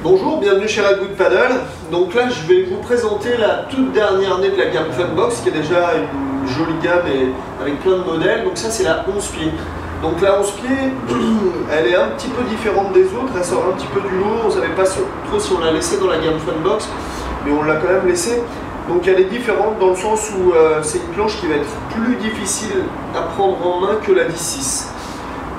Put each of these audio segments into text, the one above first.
Bonjour, bienvenue chez Redwood Paddle. Donc là, je vais vous présenter la toute dernière année de la gamme Funbox, qui est déjà une jolie gamme et avec plein de modèles. Donc ça, c'est la 11 pieds. Donc la 11 pieds, elle est un petit peu différente des autres, elle sort un petit peu du lot. On ne savait pas trop si on l'a laissée dans la gamme Funbox, mais on l'a quand même laissée. Donc elle est différente dans le sens où c'est une planche qui va être plus difficile à prendre en main que la 10-6.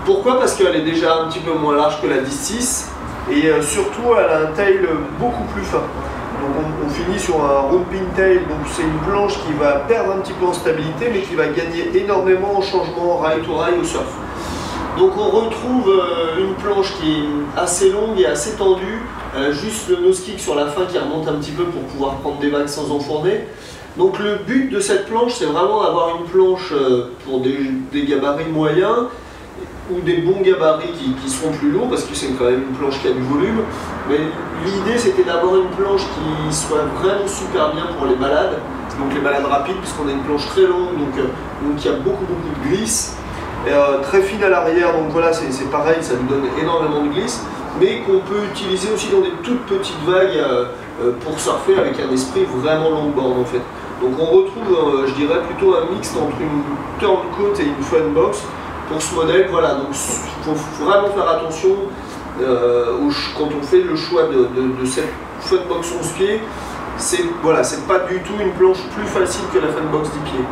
Pourquoi? Parce qu'elle est déjà un petit peu moins large que la 10-6 et surtout elle a un tail beaucoup plus fin. Donc on finit sur un romping tail, donc c'est une planche qui va perdre un petit peu en stabilité mais qui va gagner énormément en changement rail to rail au surf. Donc on retrouve une planche qui est assez longue et assez tendue, juste le nose kick sur la fin qui remonte un petit peu pour pouvoir prendre des vagues sans enfourner. Donc le but de cette planche, c'est vraiment d'avoir une planche pour des gabarits moyens ou des bons gabarits qui seront plus lourds parce que c'est quand même une planche qui a du volume. Mais l'idée c'était d'avoir une planche qui soit vraiment super bien pour les balades, donc les balades rapides puisqu'on a une planche très longue, donc il y a beaucoup de glisse. Très fine à l'arrière, donc voilà, c'est pareil, ça nous donne énormément de glisse, mais qu'on peut utiliser aussi dans des toutes petites vagues pour surfer avec un esprit vraiment longboard en fait. Donc on retrouve, je dirais, plutôt un mix entre une turncoat et une funbox pour ce modèle. Voilà, donc il faut vraiment faire attention quand on fait le choix de cette funbox 11 pieds. Voilà, c'est pas du tout une planche plus facile que la funbox 10 pieds.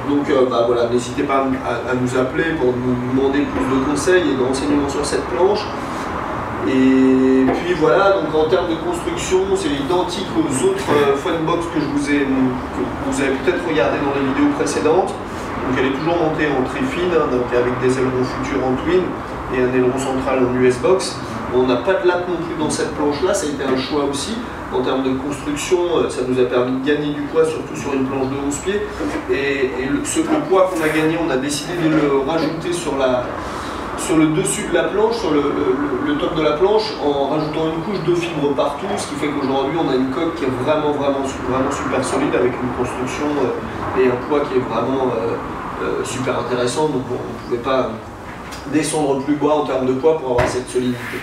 Donc voilà, n'hésitez pas à nous appeler pour nous demander plus de conseils et de renseignements sur cette planche. Et puis voilà, donc en termes de construction, c'est identique aux autres Funbox que vous avez peut-être regardé dans les vidéos précédentes. Donc elle est toujours montée en tri-fin, donc avec des ailerons futurs en twin et un aileron central en US box. On n'a pas de lap non plus dans cette planche-là, ça a été un choix aussi. En termes de construction, ça nous a permis de gagner du poids, surtout sur une planche de 11 pieds. Et le poids qu'on a gagné, on a décidé de le rajouter sur le dessus de la planche, sur le top de la planche, en rajoutant une couche de fibre partout, ce qui fait qu'aujourd'hui on a une coque qui est vraiment super solide, avec une construction et un poids qui est vraiment super intéressant. Donc on ne pouvait pas descendre plus bas en termes de poids pour avoir cette solidité.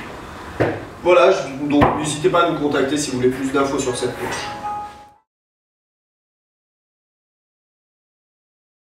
Voilà, donc n'hésitez pas à nous contacter si vous voulez plus d'infos sur cette planche.